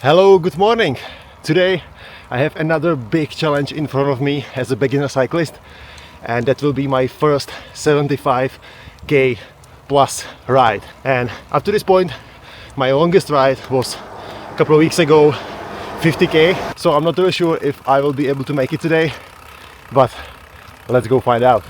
Hello, good morning. Today I have another big challenge in front of me as a beginner cyclist, and that will be my first 75k plus ride. And up to this point my longest ride was a couple of weeks ago, 50k, so I'm not really sure if I will be able to make it today, but let's go find out.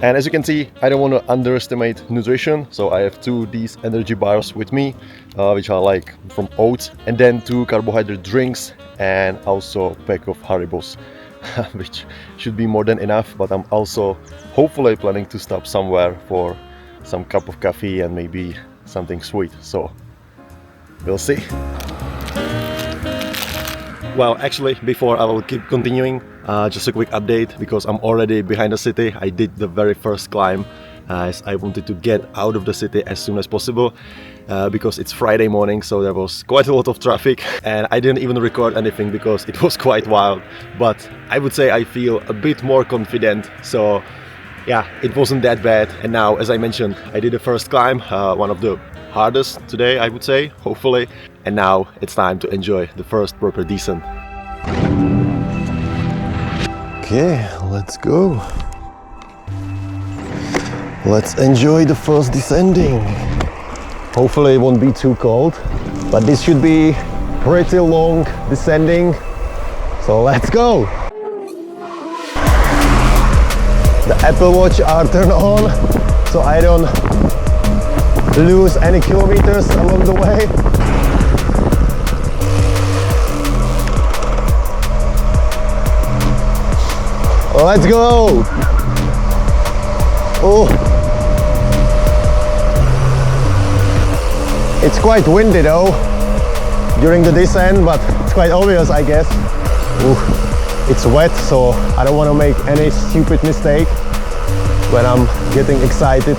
And as you can see, I don't want to underestimate nutrition, so I have two these energy bars with me, which are like from oats, and then two carbohydrate drinks, and also a pack of Haribos, which should be more than enough. But I'm also hopefully planning to stop somewhere for some cup of coffee and maybe something sweet, so we'll see. Well, actually, before I will keep continuing, just a quick update, because I'm already behind the city. I did the very first climb as I wanted to get out of the city as soon as possible, because it's Friday morning, so there was quite a lot of traffic, and I didn't even record anything because it was quite wild. But I would say I feel a bit more confident, so yeah, it wasn't that bad. And now, as I mentioned, I did the first climb, one of the hardest today, I would say, hopefully. And now it's time to enjoy the first proper descent. Okay, let's go. Let's enjoy the first descending. Hopefully it won't be too cold, but this should be pretty long descending. So let's go. The Apple Watch are turned on, so I don't lose any kilometers along the way. Let's go! Oh, it's quite windy though during the descent, but it's quite obvious, I guess. Ooh, it's wet, so I don't want to make any stupid mistake when I'm getting excited.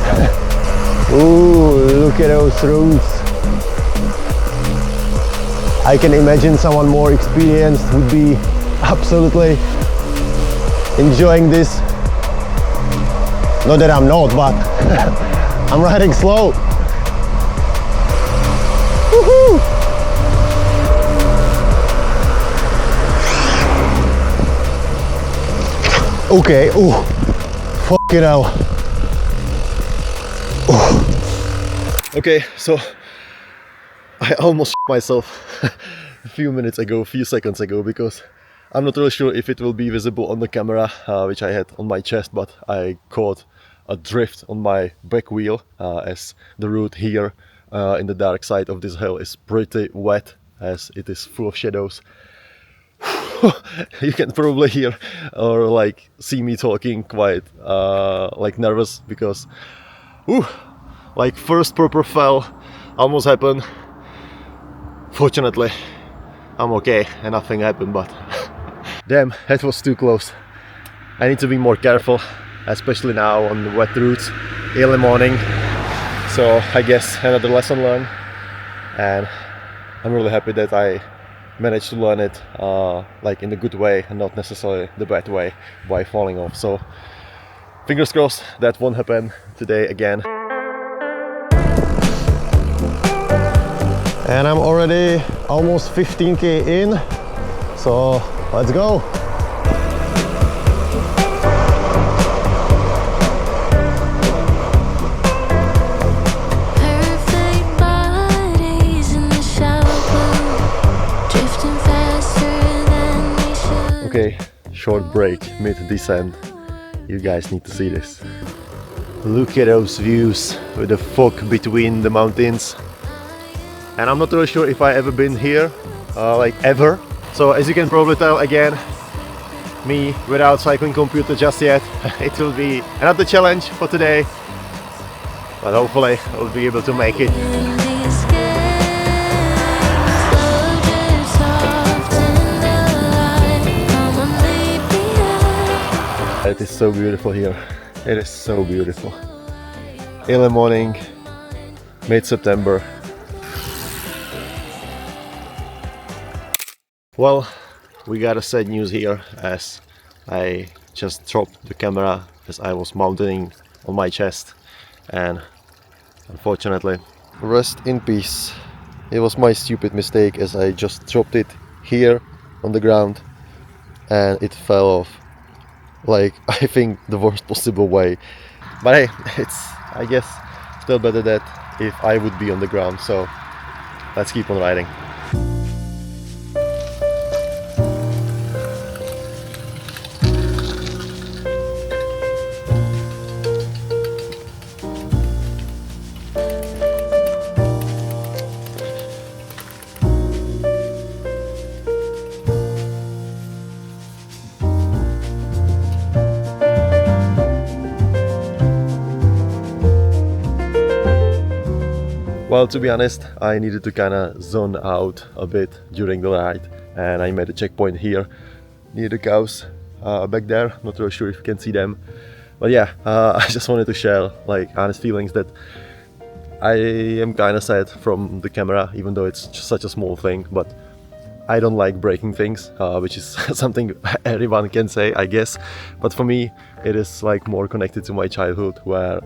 Ooh, look at those routes. I can imagine someone more experienced would be absolutely enjoying this. Not that I'm not, but I'm riding slow. Woohoo! Okay, ooh, fucking hell. Ooh. Okay, so I almost myself a few seconds ago, because I'm not really sure if it will be visible on the camera, which I had on my chest, but I caught a drift on my back wheel, as the route here in the dark side of this hill is pretty wet, as it is full of shadows. You can probably hear or like see me talking quite like nervous, because like first proper fell almost happened. Fortunately I'm okay and nothing happened, but damn, that was too close. I need to be more careful, especially now on the wet routes, early morning. So I guess another lesson learned, and I'm really happy that I managed to learn it like in the good way and not necessarily the bad way by falling off. So fingers crossed that won't happen today again. And I'm already almost 15k in, so let's go. Okay, short break mid-descent. You guys need to see this. Look at those views with the fog between the mountains. And I'm not really sure if I ever been here, like ever. So as you can probably tell, again, me without cycling computer just yet. It will be another challenge for today, but hopefully I'll be able to make it. It is so beautiful here. It is so beautiful. Early morning, mid-September. Well, we got a sad news here, as I just dropped the camera as I was mounting on my chest, and unfortunately, rest in peace. It was my stupid mistake, as I just dropped it here on the ground and it fell off. Like, I think the worst possible way. But hey, it's, I guess, still better that if I would be on the ground, so let's keep on riding. Well, to be honest, I needed to kind of zone out a bit during the ride, and I made a checkpoint here near the cows back there. Not really sure if you can see them, but yeah, I just wanted to share like honest feelings that I am kind of sad from the camera, even though it's just such a small thing. But I don't like breaking things, which is something everyone can say, I guess. But for me, it is like more connected to my childhood, where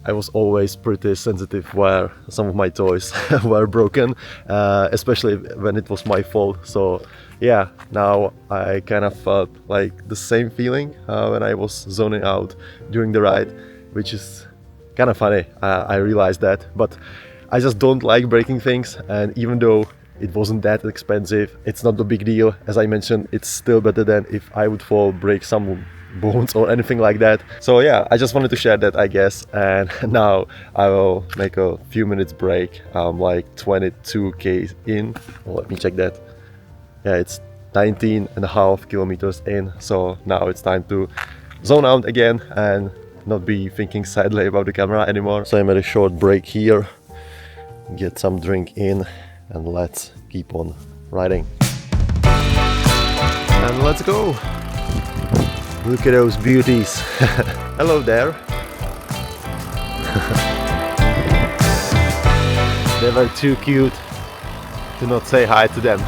I was always pretty sensitive where some of my toys were broken, especially when it was my fault. So yeah, now I kind of felt like the same feeling when I was zoning out during the ride, which is kind of funny. I realized that, but I just don't like breaking things, and even though it wasn't that expensive, it's not a big deal. As I mentioned, it's still better than if I would fall, break some bones or anything like that. So yeah, I just wanted to share that, I guess. And now I will make a few minutes break. I'm like 22k in. Well, let me check that. Yeah, it's 19.5 kilometers in. So now it's time to zone out again and not be thinking sadly about the camera anymore. So I made a short break here, get some drink in, and let's keep on riding. And let's go! Look at those beauties! Hello there! They were too cute to not say hi to them.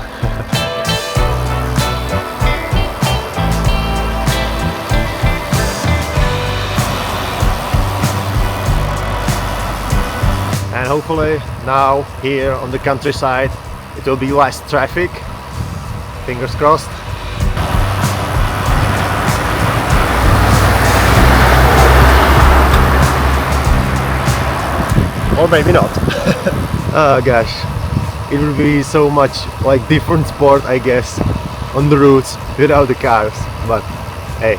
And hopefully now here on the countryside it will be less traffic. Fingers crossed. Or maybe not. Oh gosh, it would be so much like different sport, I guess, on the roads without the cars. But hey,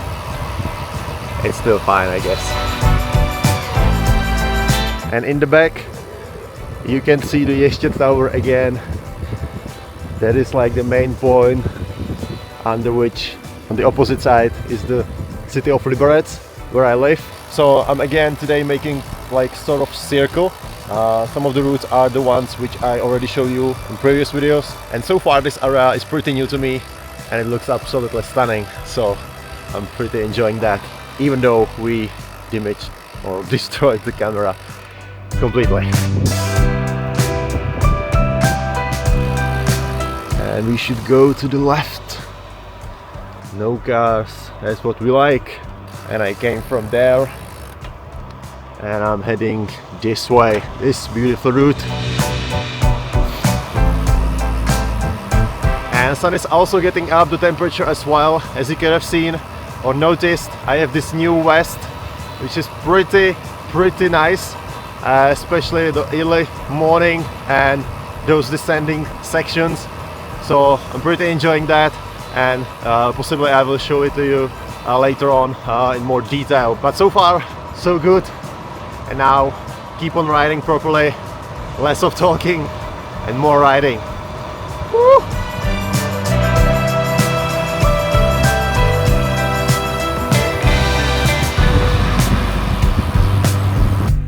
it's still fine, I guess. And in the back you can see the Ještě Tower again. That is like the main point, under which on the opposite side is the city of Liberec, where I live. So I'm again today making like sort of circle. Some of the routes are the ones which I already showed you in previous videos, and so far this area is pretty new to me and it looks absolutely stunning, so I'm pretty enjoying that, even though we damaged or destroyed the camera completely. And we should go to the left. No cars, that's what we like. And I came from there and I'm heading this way, this beautiful route. And sun is also getting up the temperature as well. As you could have seen or noticed, I have this new vest, which is pretty nice, especially the early morning and those descending sections. So I'm pretty enjoying that, and possibly I will show it to you later on in more detail. But so far so good. and now keep on riding properly, less of talking and more riding. Woo!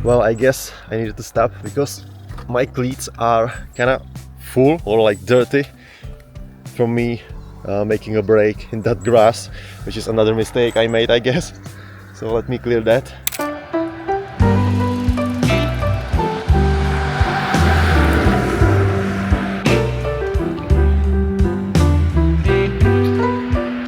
Well, I guess I needed to stop because my cleats are kind of full or like dirty from me making a break in that grass, which is another mistake I made, I guess. So let me clear that.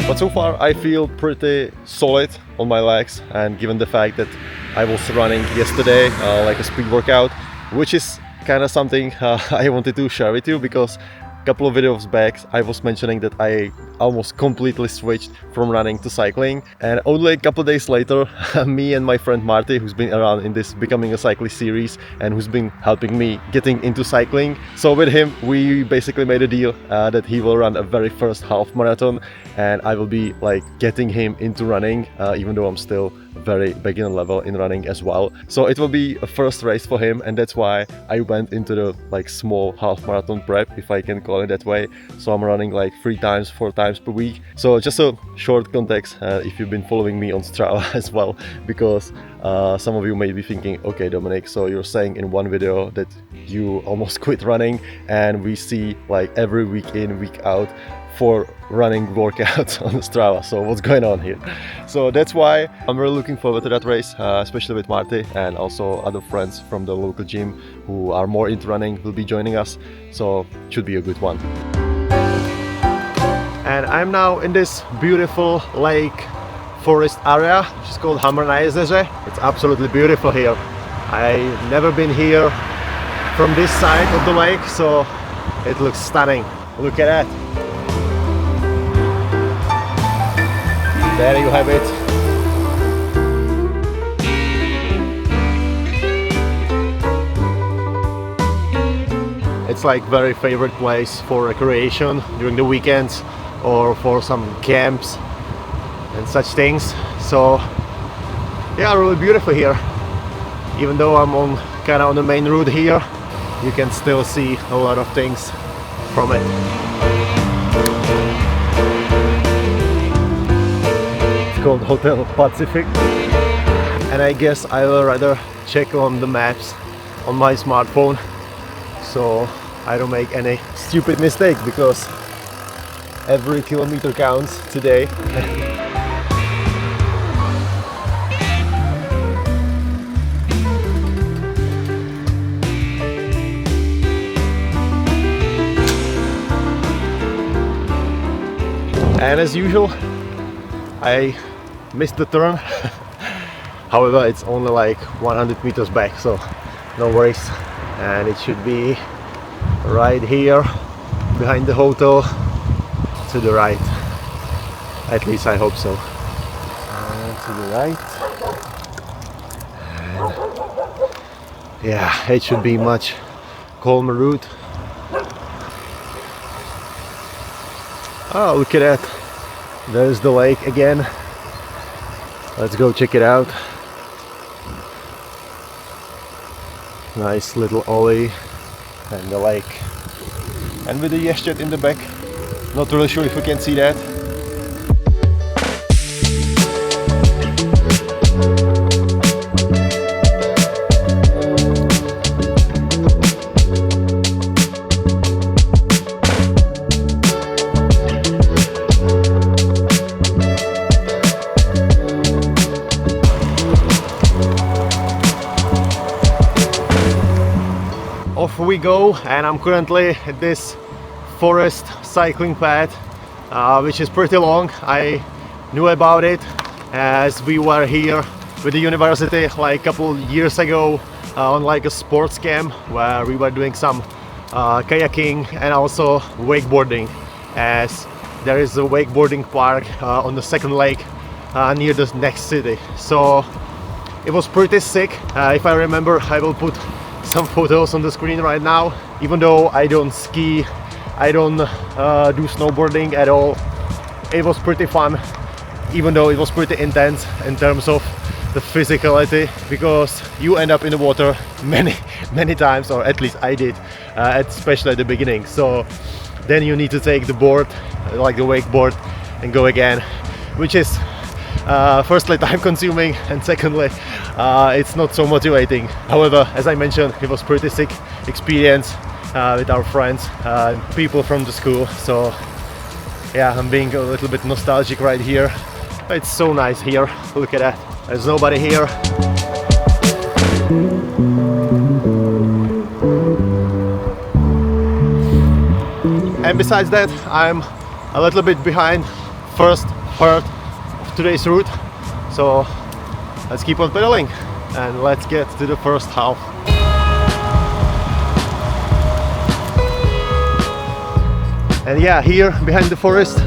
But so far I feel pretty solid on my legs, and given the fact that I was running yesterday like a speed workout, which is kind of something I wanted to share with you, because a couple of videos back I was mentioning that I almost completely switched from running to cycling, and only a couple of days later me and my friend Marty, who's been around in this Becoming a Cyclist series and who's been helping me getting into cycling, so with him we basically made a deal that he will run a very first half marathon and I will be like getting him into running, even though I'm still very beginner level in running as well. So it will be a first race for him, and that's why I went into the like small half marathon prep, if I can call it that way. So I'm running like 3 times, 4 times per week. So just a short context if you've been following me on Strava as well, because some of you may be thinking, okay Dominic, so you're saying in one video that you almost quit running, and we see like every week in, week out 4 running workouts on Strava, so what's going on here? So that's why I'm really looking forward to that race, especially with Marty, and also other friends from the local gym who are more into running will be joining us, so it should be a good one. And I'm now in this beautiful lake forest area, which is called Hamrnajezeře. It's absolutely beautiful here. I've never been here from this side of the lake, so it looks stunning. Look at that. There you have it. It's like very favorite place for recreation during the weekends or for some camps and such things. So yeah, really beautiful here. Even though I'm on kind of on the main route here, you can still see a lot of things from it. Called Hotel Pacific, and I guess I will rather check on the maps on my smartphone so I don't make any stupid mistake, because every kilometer counts today. And as usual I missed the turn. However, it's only like 100 meters back, so no worries, and it should be right here behind the hotel to the right. At least I hope so. And to the right, and yeah, it should be much calmer route. Oh, look at that. There's the lake again. Let's go check it out. Nice little ollie and the lake. And with the Ještěd in the back. Not really sure if you can see that. Off we go, and I'm currently at this forest cycling path, which is pretty long. I knew about it as we were here with the university like a couple years ago on like a sports camp where we were doing some kayaking and also wakeboarding, as there is a wakeboarding park on the second lake near the next city. So it was pretty sick. If I remember, I will put some photos on the screen right now. Even though I don't ski, I don't do snowboarding at all, it was pretty fun, even though it was pretty intense in terms of the physicality, because you end up in the water many times, or at least I did, especially at the beginning. So then you need to take the board, like the wakeboard, and go again, which is firstly time consuming, and secondly it's not so motivating. However, as I mentioned, it was pretty sick experience with our friends, people from the school. So yeah, I'm being a little bit nostalgic right here. It's so nice here. Look at that. There's nobody here. And besides that, I'm a little bit behind first part of today's route. So let's keep on pedaling and let's get to the first half. And yeah, here behind the forest,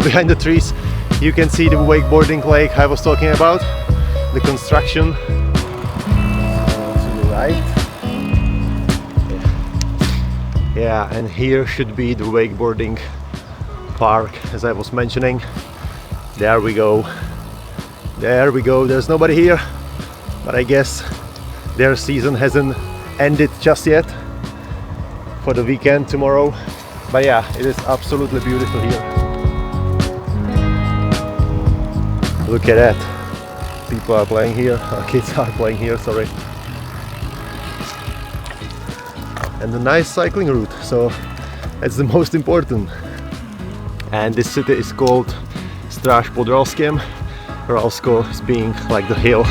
behind the trees, you can see the wakeboarding lake I was talking about, the construction. To the right. Yeah, and here should be the wakeboarding park, as I was mentioning. There we go. There we go. There's nobody here, but I guess their season hasn't ended just yet for the weekend tomorrow. But yeah, it is absolutely beautiful here. Look at that. People are playing here, kids are playing here, sorry. And a nice cycling route, so that's the most important. And this city is called Stráž pod Ralskem. Ralsko is being like the hill.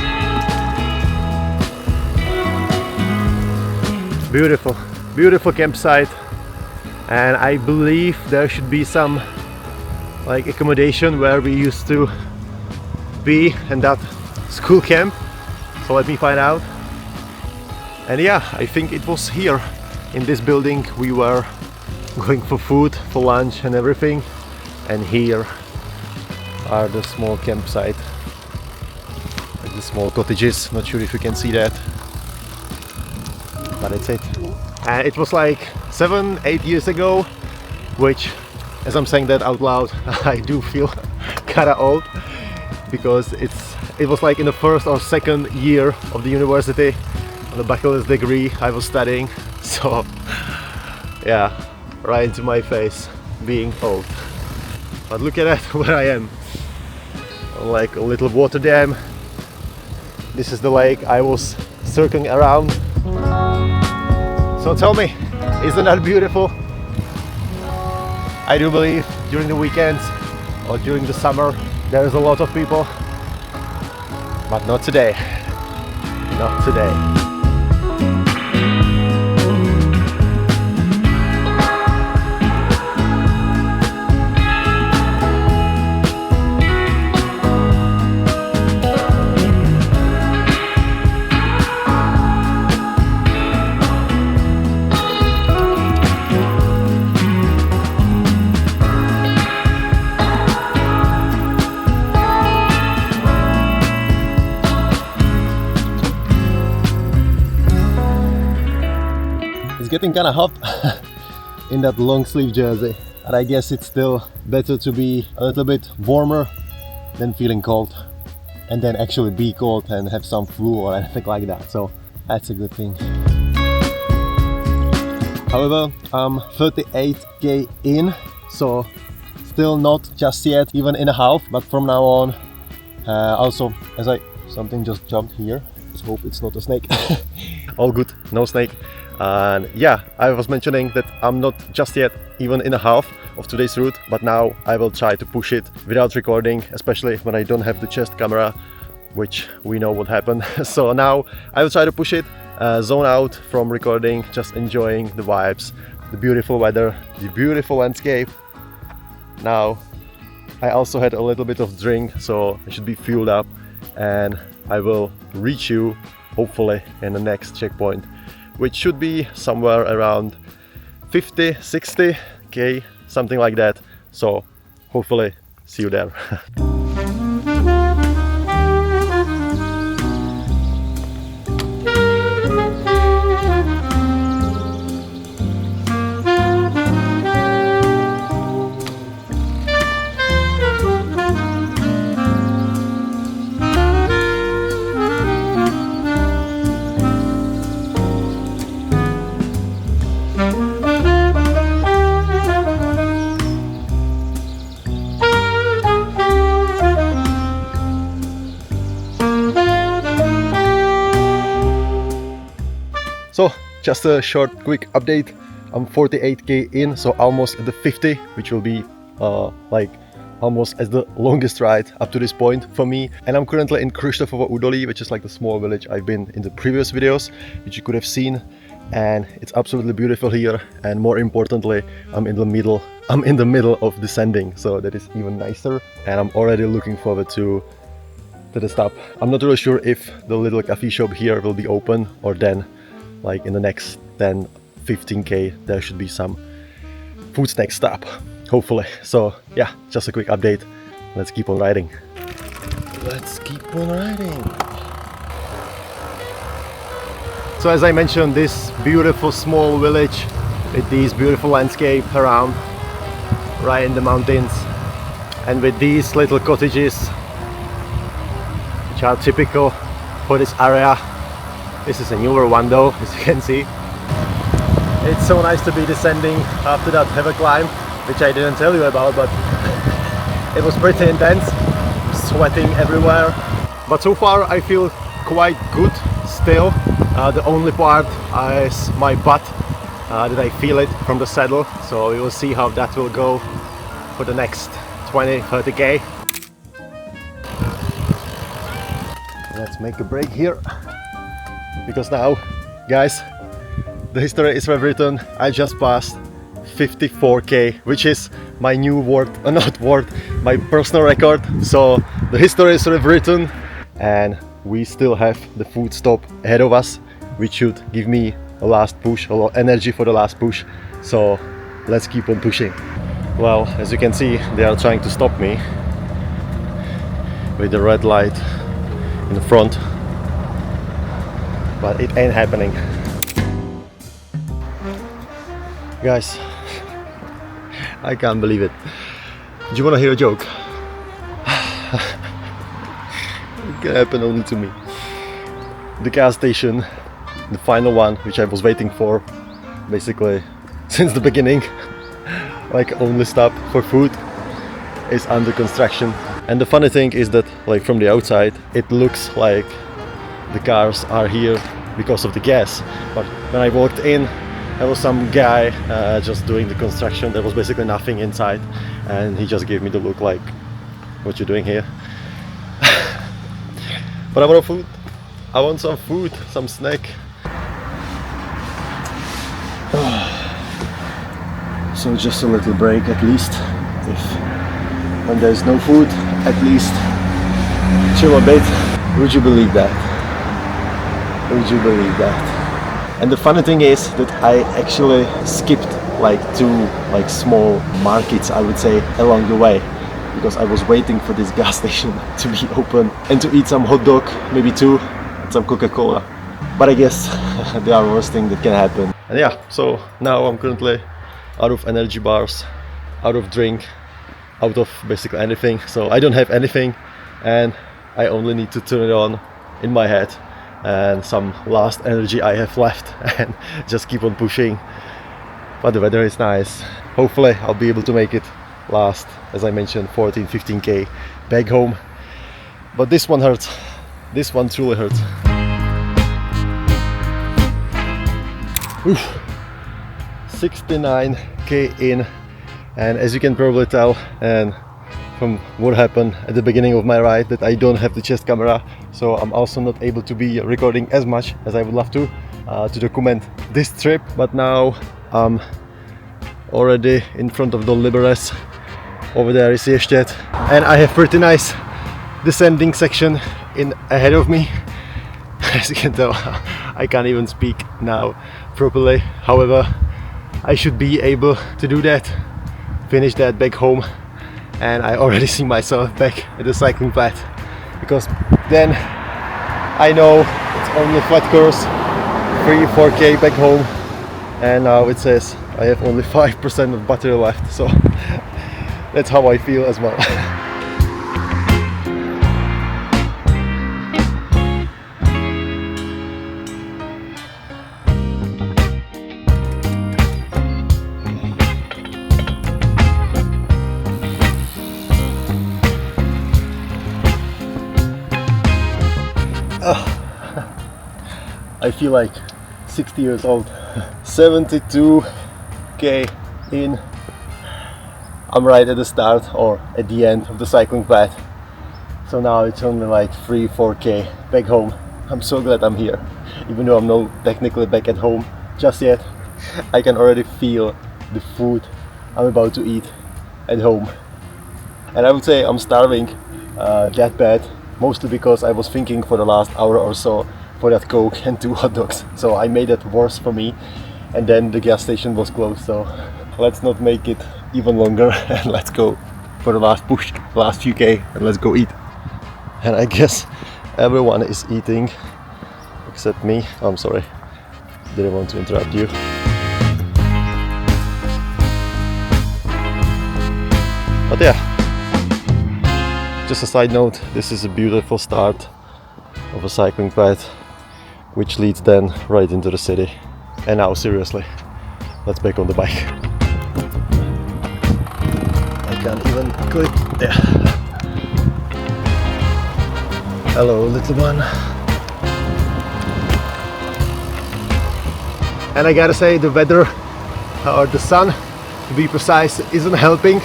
Beautiful, beautiful campsite. And I believe there should be some like accommodation where we used to be in that school camp. So let me find out. And yeah, I think it was here in this building we were going for food, for lunch and everything. And here are the small campsite, like the small cottages. Not sure if you can see that, but that's it. And it was like 7-8 years ago, which, as I'm saying that out loud, I do feel kinda old, because it was like in the first or second year of the university, on the bachelor's degree I was studying. So yeah, right into my face, being old. But look at that, where I am, like a little water dam. This is the lake I was circling around. So tell me, isn't that beautiful? I do believe during the weekends or during the summer there's a lot of people, but not today. Not today. Getting kind of hot in that long sleeve jersey, and I guess it's still better to be a little bit warmer than feeling cold, and then actually be cold and have some flu or anything like that, so that's a good thing. However, I'm 38k in, so still not just yet even in a half, but from now on, also as something just jumped here, let's hope it's not a snake. All good, no snake. And yeah, I was mentioning that I'm not just yet even in a half of today's route, but now I will try to push it without recording, especially when I don't have the chest camera, which we know what happened. So now I will try to push it, zone out from recording, just enjoying the vibes, the beautiful weather, the beautiful landscape. Now I also had a little bit of drink, so I should be fueled up, and I will reach you hopefully in the next checkpoint, which should be somewhere around 50-60k, something like that. So hopefully see you there. So just a short quick update. I'm 48k in, so almost at the 50, which will be like almost as the longest ride up to this point for me. And I'm currently in Krištofovo Údolí, which is like the small village I've been in the previous videos, which you could have seen. And it's absolutely beautiful here, and more importantly, I'm in the middle of descending, so that is even nicer. And I'm already looking forward to the stop. I'm not really sure if the little coffee shop here will be open, or then like in the next 10-15k there should be some food snack stop, hopefully. So yeah, just a quick update. Let's keep on riding. Let's keep on riding. So as I mentioned, this beautiful small village with these beautiful landscape around, right in the mountains, and with these little cottages which are typical for this area. This is a newer one though, as you can see. It's so nice to be descending after that heavy climb, which I didn't tell you about, but it was pretty intense, sweating everywhere. But so far I feel quite good still. The only part is my butt, that I feel it from the saddle, so we will see how that will go for the next 20-30k. Let's make a break here, because now, guys, the history is rewritten. I just passed 54k, which is my new my personal record. So the history is rewritten, and we still have the food stop ahead of us, which should give me a last push, a lot of energy for the last push. So let's keep on pushing. Well, as you can see, they are trying to stop me with the red light in the front, but it ain't happening. Guys, I can't believe it. Do you want to hear a joke? It can happen only to me. The gas station, the final one, which I was waiting for basically since the beginning, like only stop for food, is under construction. And the funny thing is that, like, from the outside it looks like the cars are here because of the gas, but when I walked in, there was some guy just doing the construction. There was basically nothing inside, and he just gave me the look like, what you doing here? But I want food. I want some food, some snack. So just a little break at least. When there's no food, at least chill a bit. Would you believe that? Would you believe that? And the funny thing is that I actually skipped like 2 small markets, I would say, along the way, because I was waiting for this gas station to be open and to eat some hot dog, maybe 2, and some Coca-Cola. But I guess there are worse things that can happen. And yeah, so now I'm currently out of energy bars, out of drink, out of basically anything. So I don't have anything, and I only need to turn it on in my head and some last energy I have left, and just keep on pushing. But the weather is nice. Hopefully I'll be able to make it last, as I mentioned, 14-15k back home. But this one hurts. This one truly hurts. Oof. 69k in, and as you can probably tell, and from what happened at the beginning of my ride, that I don't have the chest camera, so I'm also not able to be recording as much as I would love to document this trip. But now I'm already in front of the Liberec. Over there is Ještěd, and I have pretty nice descending section in ahead of me. As you can tell, I can't even speak now properly. However, I should be able to do that, finish that back home, and I already see myself back at the cycling path, because then I know it's only flat course, 3-4k back home, and now it says I have only 5% of battery left, so that's how I feel as well. I feel like 60 years old. 72k in. I'm right at the start or at the end of the cycling path. So now it's only like 3-4k back home. I'm so glad I'm here. Even though I'm not technically back at home just yet, I can already feel the food I'm about to eat at home. And I would say I'm starving that bad, mostly because I was thinking for the last hour or so for that Coke and 2 hot dogs. So I made it worse for me, and then the gas station was closed. So let's not make it even longer and let's go for the last push, last few K, and let's go eat. And I guess everyone is eating except me. I'm sorry, didn't want to interrupt you. But yeah, just a side note, this is a beautiful start of a cycling path which leads then right into the city. And now seriously, let's back on the bike. I can't even click there. Hello little one. And I gotta say, the weather, or the sun to be precise, isn't helping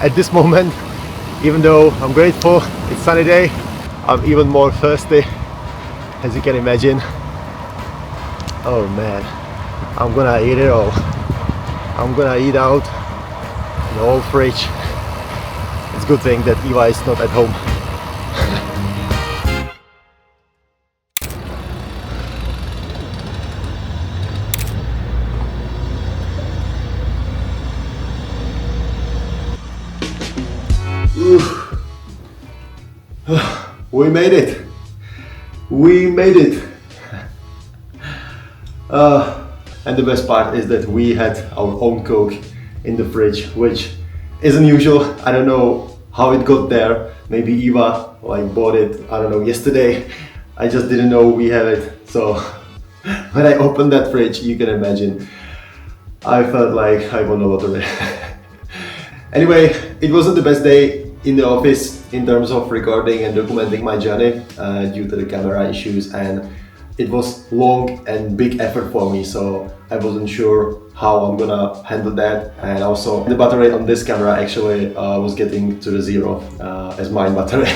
at this moment. Even though I'm grateful it's sunny day, I'm even more thirsty, as you can imagine. Oh man, I'm gonna eat it all. I'm gonna eat out the whole fridge. It's a good thing that Eva is not at home. We made it! We made it! And the best part is that we had our own Coke in the fridge, which isn't usual. I don't know how it got there. Maybe Eva bought it, I don't know, yesterday. I just didn't know we have it. So when I opened that fridge, you can imagine, I felt like I won the lottery. Anyway, it wasn't the best day in the office in terms of recording and documenting my journey due to the camera issues, and it was long and big effort for me, so I wasn't sure how I'm gonna handle that. And also the battery on this camera actually was getting to the zero as my battery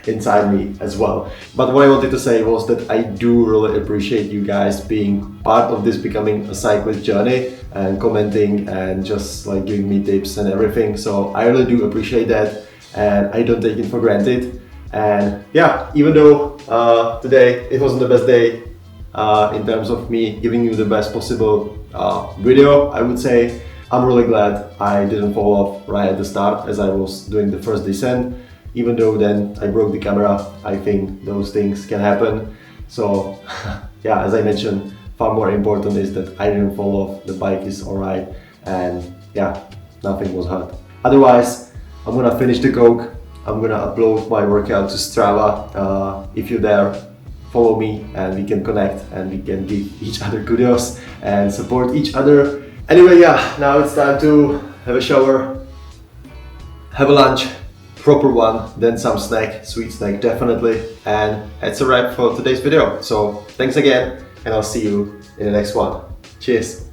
inside me as well. But what I wanted to say was that I do really appreciate you guys being part of this becoming a cyclist journey and commenting and just giving me tips and everything. So I really do appreciate that, and I don't take it for granted. And yeah, even though today it wasn't the best day in terms of me giving you the best possible video, I would say I'm really glad I didn't fall off right at the start as I was doing the first descent. Even though then I broke the camera, I think those things can happen. So yeah, as I mentioned, far more important is that I didn't fall off, the bike is alright, and yeah, nothing was hurt. Otherwise, I'm gonna finish the Coke. I'm gonna upload my workout to Strava. If you're there, follow me and we can connect and we can give each other kudos and support each other. Anyway, yeah, now it's time to have a shower, have a lunch, proper one, then some snack, sweet snack definitely. And that's a wrap for today's video. So thanks again, and I'll see you in the next one. Cheers.